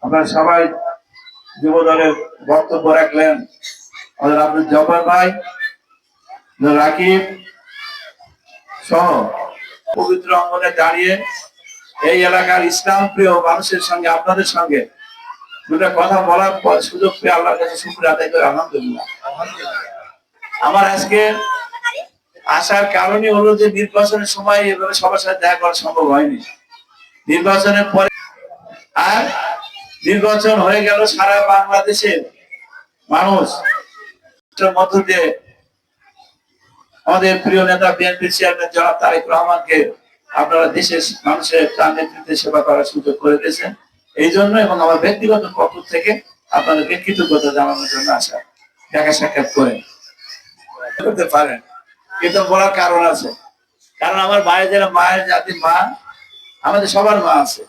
আপনারা সবাই যুব দলের বক্তব্য রাখলেন। আমাদের আব্দুল জব্বার ভাই, রাকিব সহ পবিত্র অঙ্গনে দাঁড়িয়ে এই এলাকার ইসলাম প্রিয় মানুষের সঙ্গে আপনাদের সঙ্গে দুটা কথা বলার পর সুযোগ পেয়ে আল্লাহর কাছে শুকরিয়া আদায় করে আলহামদুলিল্লাহ। আমার আজকে আসার কারণই হলো যে নির্বাচনের সময় এভাবে সবার সাথে দেখা করা সম্ভব হয়নি। নির্বাচনের পরে আর নির্বাচন হয়ে গেল, সারা বাংলাদেশের মানুষ মধ্য দিয়ে আমাদের প্রিয় নেতা বিএনপি চেয়ারম্যান জনাব তারেক রহমানকে আপনারা দেশের মানুষের তার নেতৃত্বে সেবা করার সুযোগ করে দিয়েছেন। এই জন্য এবং আমার ব্যক্তিগত পক্ষ থেকে আপনাদেরকে কৃতজ্ঞতা জানানোর জন্য আসা, দেখা সাক্ষাৎ করে করতে পারেন, কিন্তু বলার কারণ আছে। কারণ আমার মায়ের যারা মায়ের জাতির মা, আমাদের সবার মা আছে।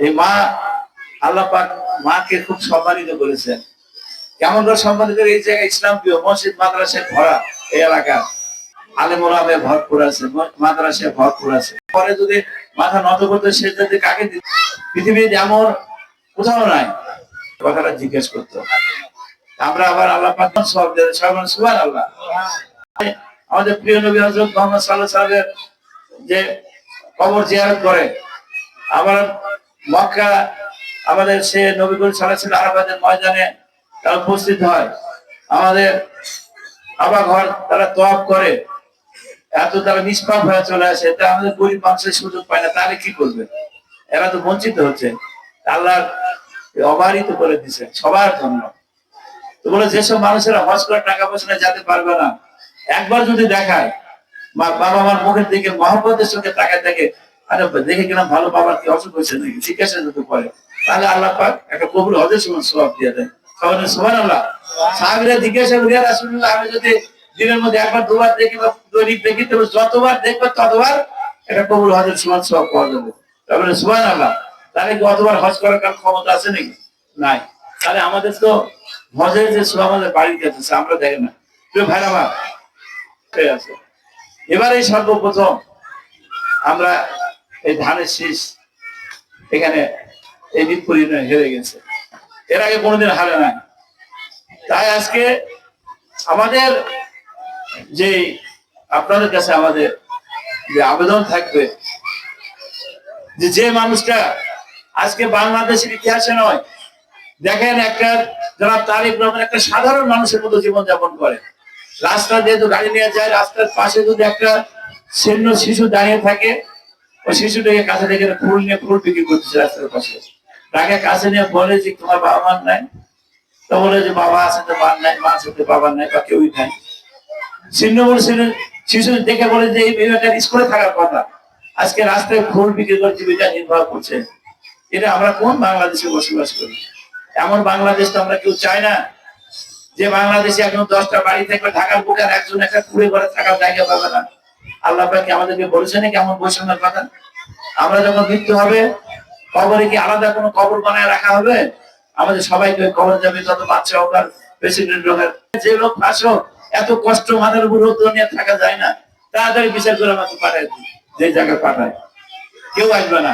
এই মা আল্লাহ পাক মাকে খুব সম্মানিত করেছেন। কেমন করে সম্মানিত? এই জায়গায় ইসলাম প্রিয় মসজিদ মাদ্রাসায় ভরা, এই এলাকা আলেম ওলামায় ভরপুর আছে, মাদ্রাসায় ভরপুর আছে। পরে যদি মাথা নত করতে সে যদি কাকে পৃথিবীতে এমন কোথাও নাই, কথাটা জিজ্ঞেস করতো। আমরা আবার আল্লাহ পাক সব দেন, সবাই সুবহানাল্লাহ। আমাদের প্রিয় নবী হযরত মুহাম্মদ সাল্লাল্লাহু আলাইহি ওয়াসাল্লামের যে কবর জিয়ারত করে, আবার মক্কা আমাদের সে নবী করিম সাল্লাল্লাহু আলাইহি ওয়াসাল্লাম আরাফাতের ময়দানে তারা উপস্থিত হয়, আমাদের আবা ঘর তারা তওয়াফ করে, এত তারা নিষ্পাপ হয়ে চলে আসে। এটা আমাদের গরিব মানুষের সুযোগ পায় না, তাহলে কি করবে? এরা তো বঞ্চিত হচ্ছে। আল্লাহ অবারিত করে দিছে সবার জন্য। তো বলে যেসব মানুষেরা হজ করে টাকা পয়সা যেতে পারবে না, একবার যদি দেখায় বাবা মার মুখের দিকে মহব্বতের সঙ্গে তাকায় দেখে, আরে দেখে কিনা ভালো বাবার কি অসুখ হয়েছে নাকি, জিজ্ঞাসা যদি করে, তাহলে আল্লাহ পাক একটা কবুল হজের সময় সওয়াব দিয়ে দেয়। সুবহানাল্লাহ। সাহাবীরা জিজ্ঞাসা করে, ইয়া রাসূলুল্লাহ, আমি যদি দিনের মধ্যে একবার দুবার দেখি বা দৈনিক দেখি, তবে যতবার দেখবে ততবার একটা কবুল হজের সময় সওয়াব পাওয়া যাবে। তারপরে সুবহানাল্লাহ। তাহলে কি অতবার হজ করার ক্ষমতা আছে নাকি? নাই। তাহলে আমাদের তো হজের যে সওয়াব আমাদের বাড়িতে আছে, আমরা দেখি না। প্রিয় ভাইরা আমার, আছে এবারে সর্বপ্রথম আমরা এই ধানের শীষ এখানে এই মিরপুর ইউনিয়ন হেরে গেছে, এর আগে কোনোদিন হারে নাই। তাই আজকে আমাদের যে আপনাদের কাছে আমাদের যে আবেদন থাকবে, যে মানুষটা আজকে বাংলাদেশের ইতিহাসে নয়, দেখেন একটা জনাব তারেক রহমান একটা সাধারণ মানুষের মতো জীবনযাপন করে। রাস্তা দিয়ে তো গাড়ি নিয়ে যায়, রাস্তার পাশে যদি একটা ছিন্ন শিশু দাঁড়িয়ে থাকে, ওই শিশুটাকে কাছে থেকে ফুল নিয়ে ফুল বিক্রি করতেছে রাস্তার পাশে। তাকে কাছে নিয়ে বলে যে তোমার বাবা মার নাই, তো বলে যে বাবা আছে তো মার নাই, মা আছে তো বাবার নাই, বা কেউই নাই। ছিন্ন শিশু দেখে বলে যে এই মেয়েটা স্কুলে থাকার কথা, আজকে রাস্তায় ফুল বিক্রি করে জীবিকা নির্বাহ করছে। এটা আমরা কোন বাংলাদেশে বসবাস করি? এমন বাংলাদেশ তো আমরা কেউ চাই না, যে বাংলাদেশে এখন 10টা বাড়ি থাকবে, ঢাকার বুকে একজন একটা কুড়ে ঘরে থাকার জায়গা পাবে না। আল্লাহ পাক আমাদেরকে বলেছেন কেমন বৈষম্যের কথা? আমরা যখন মৃত্যু হবে, কবরে কি আলাদা কোনো কবর বানায় রাখা হবে? আমাদের সবাইকে কবর যাবে, যত বাচ্চা হোক আর প্রেসিডেন্ট হোক, যে লোক ফাঁস হোক, এত কষ্ট মাথার উপর নিয়ে থাকা যায় না। তাড়াতাড়ি বিচার করে আমাকে পাঠায়, যে জায়গায় পাঠায় কেউ আসবে না।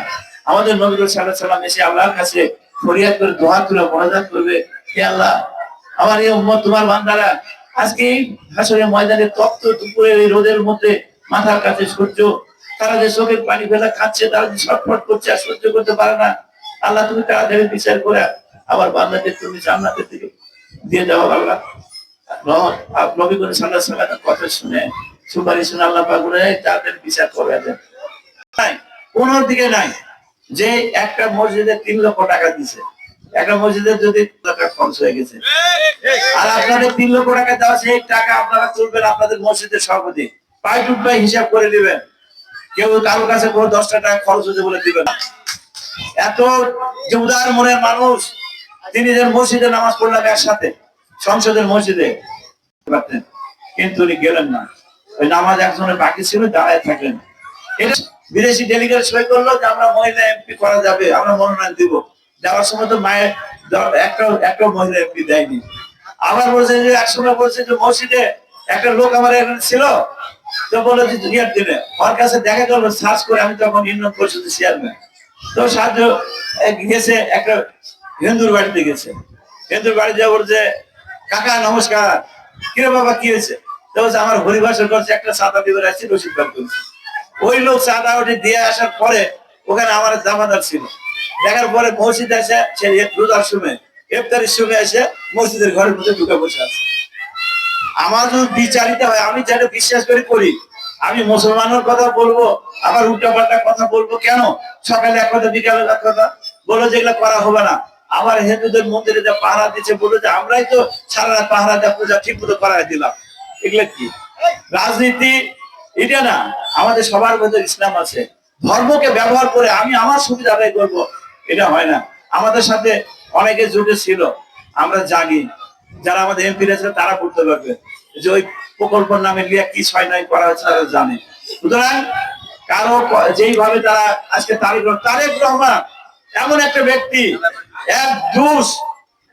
আমাদের নবী সাল্লাল্লাহু আলাইহি ওয়াসাল্লাম এসে আল্লাহর কাছে ফরিয়াদ করে দোয়া তুলে মোনাজাত করবে, হে আল্লাহ, আমার এই উম্মত তোমার বান্দারা আজকে হাসরের ময়দানে তপ্ত দুপুরের এই রোদের মধ্যে মাথার কাছে সূর্য, তারা যে চোখের পানি ফেলা খাচ্ছে, তারা যে ছটফট করছে আর সহ্য করতে পারে না। আল্লাহ তুমি তাড়াতাড়ি বিচার করে আমার বান্দাদের তুমি জান্নাতের দিকে দিয়ে দাও। আল্লাহ নবী করে সাল্লাল্লাহু আলাইহি ওয়াসাল্লামের কথা শুনে সুপারিশ শুনে আল্লাহ পাক বলে তাড়াতাড়ি বিচার করে দেন। নাই কোন দিকে নাই যে একটা মসজিদে 3 লক্ষ টাকা দিছে, একটা মসজিদের যদি টাকা খরচ হয়ে গেছে, আর আপনাদের 3 লক্ষ টাকা দেওয়া, সেই টাকা আপনারা তুলবেন আপনাদের মসজিদের সভাপতি পাই টু পাই হিসাব করে দিবেন। কেউ কারোর কাছে কোনো 10টা টাকা খরচ হতে বলে দিবেন না। এত যে উদার মনের মানুষ, তিনি যে মসজিদে নামাজ পড়লাম একসাথে সংসদের মসজিদে, কিন্তু উনি গেলেন না। ওই নামাজ একজনের বাকি ছিল, দাঁড়ায় থাকলেন। এটা বিদেশি ডেলিগেট সই করলো যে আমরা মহিলা এমপি করা যাবে, আমরা মনোনয়ন দিব। দেওয়ার সময় তো মায়ের একটা মহিলা এমপি দেয়নি। আবার বলছে যে একসময় বলছে যে মসজিদে একটা লোক আমার এখানে ছিল, তো বলে যে দুনিয়ার দিনে ওর কাছে দেখা গেল সার্চ করে, আমি তখন ইউনিয়ন পরিষদের চেয়ারম্যান, তো সাহায্য গেছে একটা হিন্দুর বাড়িতে গেছে, হিন্দুর বাড়িতে বলছে কাকা নমস্কার, কিরে বাবা কি হয়েছে? তো বলছে আমার হরিবাসর করছে, একটা চাঁদা দিবে আসছি, রসিদ বার করছি। ওই লোক চাঁদা ওটি দিয়ে আসার পরে ওখানে আমার জামাদার ছিল, দেখার পরে মসজিদে এসে সে রোজার সময় ইফতারির সময় এসে মসজিদের ঘরের মধ্যে ঢুকে বসে আছে। আমার যদি বিচারিত হয়, আমি যেটা বিশ্বাস করি আমি মুসলমানের কথা বলবো, আবার উল্টা পাল্টা কথা বলবো কেন? সকালে এক কথা বিকালে এক কথা বলো, যেগুলো করা হবে না। আবার হিন্দুদের মন্দিরে যে পাহারা দিচ্ছে বলে যে আমরাই তো সারা রাত পাহারা দেওয়া পূজা ঠিক মতো করাই দিলাম। এগুলো কি রাজনীতি? এটা না, আমাদের সবার মধ্যে ইসলাম আছে। ধর্মকে ব্যবহার করে আমি আমার সুবিধা আদায় করবো, এটা হয় না। আমাদের সাথে অনেকে জুটে ছিল, আমরা জানি, যারা আমাদের এমপি আছে তারা করতে পারবে যে ওই প্রকল্পের নামে লিয়া কি ছয় নাই করা হচ্ছে তারা জানে। সুতরাং কারো যেইভাবে তারা আজকে তারেক রহমান এমন একটা ব্যক্তি, এক দোষ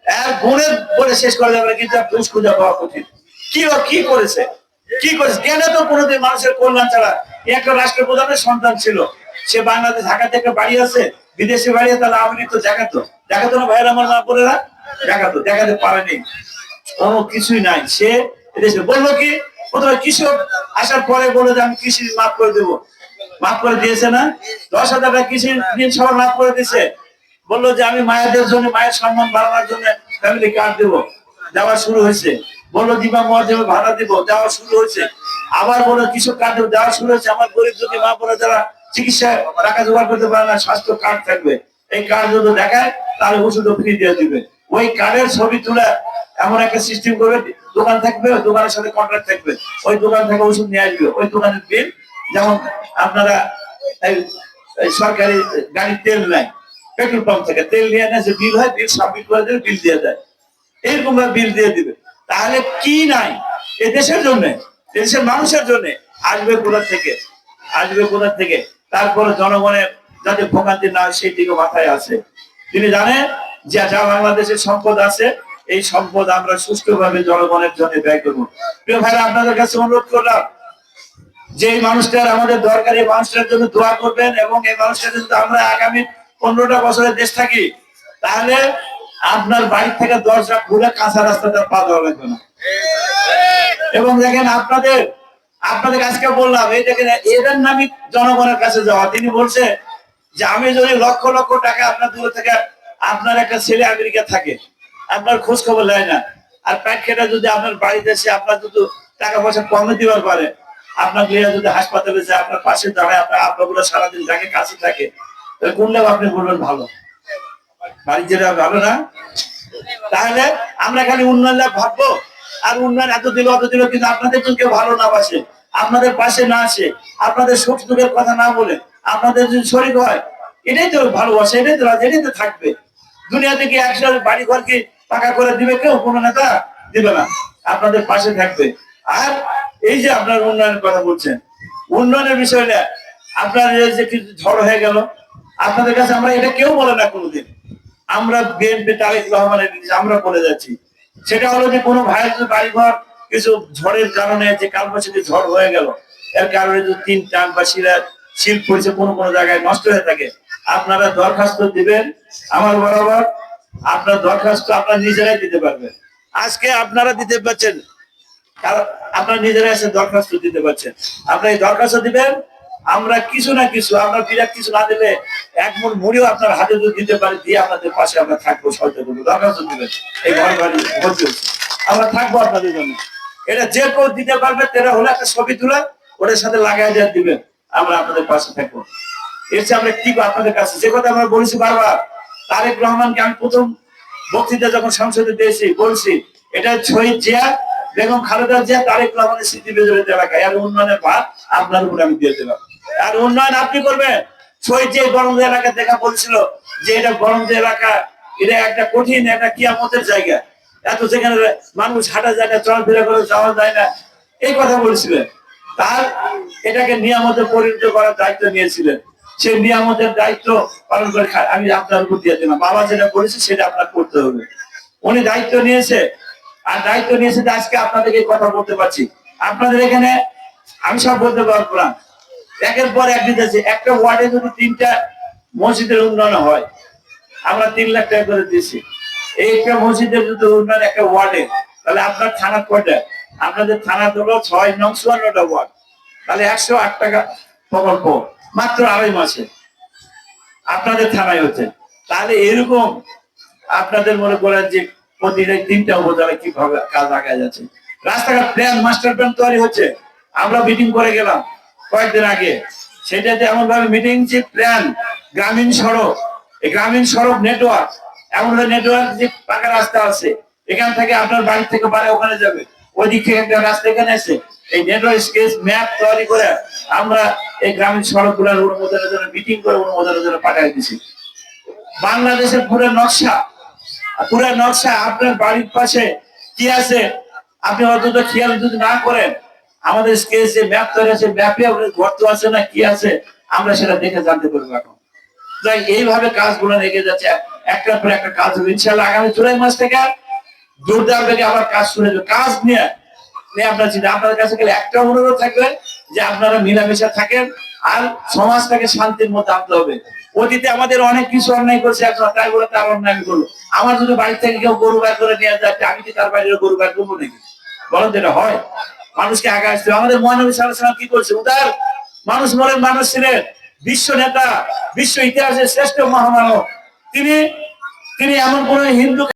এক গুণের বলে শেষ করা যাবে না, কিন্তু এক দোষ খুঁজে পাওয়া কঠিন। কি করেছে, কি করেছে? কেন তো কোনোদিন মানুষের কল্যাণ ছাড়া। একটা রাষ্ট্রপ্রধানের সন্তান ছিল, সে বাংলাদেশ ঢাকাতে একটা বাড়ি আছে, বিদেশে বাড়ি, তাহলে আওয়ামী লীগ তো দেখাতো না ভাইয়ের আমার মা বোনেরা, দেখাতে পারেনি, কোনো কিছুই নাই। সে এদেশে বললো কি, প্রথমে কৃষক আসার পরে বলে যে আমি কৃষি মাফ করে দেবো, মাফ করে দিয়েছে না? 10,000 টাকা কৃষি ঋণ সবার মাফ করে দিয়েছে। বললো যে আমি মায়েদের জন্য, মায়ের সম্মান বাড়ানোর জন্য ফ্যামিলি কার্ড দেবো, দেওয়া শুরু হয়েছে। বললো দিবা মহাদেব ভাড়া দিব, দেওয়া শুরু হয়েছে। আবার বললো কৃষক কার্ড দেবো, দেওয়া শুরু হয়েছে। আমার গরিব যদি মা বোনেরা যারা চিকিৎসা টাকা জোগাড় করতে পারে না, স্বাস্থ্য কার্ড থাকবে, এই কার্ড যদি দেখায় তাহলে ওষুধও ফ্রি দিয়ে দিবে। ওই কার্ডের ছবি তুলে এমন একটা সিস্টেম করবে, দোকান থাকবে, ওই দোকানের সাথে কন্ট্রাক্ট থাকবে, ওই দোকান থেকে ওষুধ নিয়ে আসবে, ওই দোকানের বিল, যেমন আপনারা সরকারি গাড়ির তেল নেয়, পেট্রোল পাম্প থেকে তেল নিয়ে নেয়, যে বিল হয় বিল সাবমিট করে দেবে, বিল দিয়ে দেয়, এরকম বিল দিয়ে দিবে। তাহলে কি নাই এ দেশের জন্য, দেশের মানুষের জন্য আসবে কোথা থেকে? তারপরে জনগণের যাতে ভোগান্তি না হয় সেই দিকে মাথায় আছে। তিনি জানেন যে যা বাংলাদেশের সম্পদ আছে, এই সম্পদ আমরা সুষ্ঠুভাবে জনগণের জন্য ব্যয় করবো। প্রিয় ভাইরা, আপনাদের কাছে অনুরোধ করলাম যে এই মানুষটার আমাদের দরকার, এই মানুষটার জন্য দোয়া করবেন, এবং এই মানুষটার যদি আমরা আগামী 15টা বছরের দেশ থাকি, তাহলে আপনার বাড়ি থেকে দরজা খুলে কাঁচা রাস্তাটা পা দেওয়া লাগবে না। এবং দেখেন আপনাদের আজকে বললাম, এই দেখেন এদের নামই জনগণের কাছে যাওয়া। তিনি বলছে যে আমি যদি লক্ষ লক্ষ টাকা আপনার দূরে থেকে, আপনার একটা ছেলে আমেরিকা থাকে, আপনার খোঁজ খবর নেয় না, আর প্যাট খেটা যদি আপনার বাড়িতে এসে আপনার যদি টাকা পয়সা কমে দিবার পারে, আপনার লিয়া যদি হাসপাতালে যায়, আপনার পাশে দাঁড়ায়, আপনার আব্বাগুলো সারাদিন থাকে, কাছে থাকে, তাহলে কোনটা আপনি বলবেন ভালো? বাড়ি যেটা ভালো না? তাহলে আমরা খালি উন্নয়ন ভাববো, আর উন্নয়ন এত দিল কিন্তু আপনাদের যদি কেউ ভালো না বাসে, আপনাদের পাশে না আসে, আপনাদের সুখ দুঃখের কথা না বলে, আপনাদের যদি শরীর হয়, এটাই তো ভালোবাসা, এটাই তো থাকবে। দুনিয়াতে কি একসাথে বাড়ি ঘরকে পাকা করে দিবে কেউ? কোনো নেতা দিবে না, আপনাদের পাশে থাকবে। আর এই যে আপনার উন্নয়নের কথা বলছেন, উন্নয়নের বিষয়টা আপনার যে কিছু ঝড় হয়ে গেল, আপনাদের কাছে আমরা এটা কেউ বলে না কোনোদিন, আমরা বিএনপি তারেক রহমানের আমরা বলে যাচ্ছি। সেটা হলো যে কোনো ভাইয়ের যদি বাড়িঘর কিছু ঝড়ের কারণে, যে কালবৈশাখী ঝড় হয়ে গেল, এর কারণে যদি 3 টান বা শিল পড়েছে, কোনো জায়গায় নষ্ট হয়ে থাকে, আপনারা দরখাস্ত দিবেন আমার বরাবর। আপনার দরখাস্ত আপনারা নিজেরাই দিতে পারবেন। আজকে আপনারা দিতে পারছেন, কারণ আপনারা নিজেরাই এসে দরখাস্ত দিতে পারছেন। আপনারা এই দরখাস্ত দিবেন, আমরা কিছু না কিছু, আমরা বিরাট কিছু না দিলে 1 মণ মুড়িও আপনার হাতে যদি দিতে পারি, দিয়ে আপনাদের পাশে আমরা থাকবো, সহায়তা করবো। দরখাস্ত দিবেন, এই ঘর বাড়ি ভর্তি হচ্ছে, আমরা থাকবো আপনাদের জন্য। এটা যে কেউ দিতে পারবে, তেরা হলে একটা ছবি তুলে ওটার সাথে লাগাই দিয়ে দিবেন, আমরা আপনাদের পাশে থাকবো। এর চেয়ে আমরা কি আপনাদের কাছে, যে কথা আমরা বলেছি বারবার, তারেক রহমানকে আমি প্রথম বক্তৃতা যখন সংসদে দিয়েছি বলছি, এটা শহীদ জিয়া, বেগম খালেদা জিয়া, তারেক রহমানের স্মৃতি বিজড়িত এলাকায়, আর উন্নয়নের ভাত আপনার উপরে আমি দিয়ে দিলাম। আর উন্নয়ন আপনি করবেন। শহীদ যে গরমজ এলাকা দেখা বলছিল যে এটা গরমজ এলাকা, এটা একটা কঠিন, একটা কিয়ামতের জায়গা, এত যেখানে মানুষ হাঁটা যায় না, চলাফেরা করে যাওয়া যায় না, এই কথা বলছিলেন। তার এটাকে নিয়ামতে পরিণত করার দায়িত্ব নিয়েছিলেন। সেই নিয়ামতের দায়িত্ব পালন করে আমি আপনার উপর দিয়ে দিলাম, বাবা যেটা করেছে সেটা আপনার করতে হবে। উনি দায়িত্ব নিয়েছে, আর দায়িত্ব নিয়েছে যে আজকে আপনাদেরকে কথা বলতে পারছি। আপনাদের এখানে আমি সব বলতে পারবো না, একের পর এক দিতেছে, একটা ওয়ার্ডে যদি 3টা মসজিদের উন্নয়ন হয়। আমরা 3 লাখ টাকা করে দিয়েছি। এই একটা মসজিদের যদি উন্নয়ন একটা ওয়ার্ডে, তাহলে আপনার থানা কয়টা? আপনাদের থানা হলো 6 নং 54টা ওয়ার্ড, তাহলে 108 টাকা প্রকল্প মাত্র 2.5 মাসে আপনাদের থানায় হচ্ছে। তাহলে এরকম আপনাদের মনে করেন যে প্রতিটা 3টা উপজেলায় কিভাবে কাজ আগায় যাচ্ছে। রাস্তাঘাট প্ল্যান মাস্টার প্ল্যান তৈরি হচ্ছে। আমরা মিটিং করে গেলাম কয়েকদিন আগে, সেটাতে এমন ভাবে মিটিং যে প্ল্যান গ্রামীণ সড়ক, এই গ্রামীণ সড়ক নেটওয়ার্ক, এমন নেটওয়ার্ক যে পাকা রাস্তা আছে, এখান থেকে আপনার বাড়ি থেকে বাড়ি ওখানে যাবে, ওই দিক থেকে একটা রাস্তা এখানে আছে। এই নেটওয়ার্ক স্কেচ ম্যাপ তৈরি করে আমরা এই গ্রামীণ সড়ক গুলোর অনুমোদনের জন্য মিটিং করে অনুমোদনের জন্য পাঠিয়ে দিচ্ছি। বাংলাদেশের পুরো নকশা আপনার বাড়ির পাশে কি আছে আপনি অন্তত খেয়াল যদি না করেন, আমাদের স্কেচ যে ম্যাপ তৈরি আছে, ম্যাপে গর্ত আছে না কি আছে আমরা সেটা দেখে জানতে পারবো। এখন তাই এইভাবে কাজগুলো এগিয়ে যাচ্ছে, একটার পর একটা কাজ হবে। ইনশাআল্লাহ আগামী জুলাই মাস থেকে জোরদার বেগে আবার কাজ শুরু হবে। কাজ নিয়ে আপনার চিন্তা, আপনাদের কাছে গেলে একটা অনুরোধ থাকবে যে আপনারা মিলামেশা থাকেন আর সমাজটাকে শান্তির মধ্যে আনতে হবে। অতীতে আমাদের অনেক কিছু অন্যায় করছে, এখন তাই বলে তার অন্যায় আমি করবো। আমার যদি বাড়ি থেকে কেউ গরু বের করে নিয়ে যায়, আমি কি তার বাড়ির গরু বের করবো নাকি? বলেন যেটা হয়, মানুষকে আগে আসতে হবে। আমাদের মহানবী সাল্লাল্লাহু আলাইহি ওয়াসাল্লাম কি করছে? উদার মানুষ, মরেন মানুষ ছিলেন, বিশ্ব নেতা, বিশ্ব ইতিহাসের শ্রেষ্ঠ মহামানব। তিনি তিনি এমন কোন হিন্দু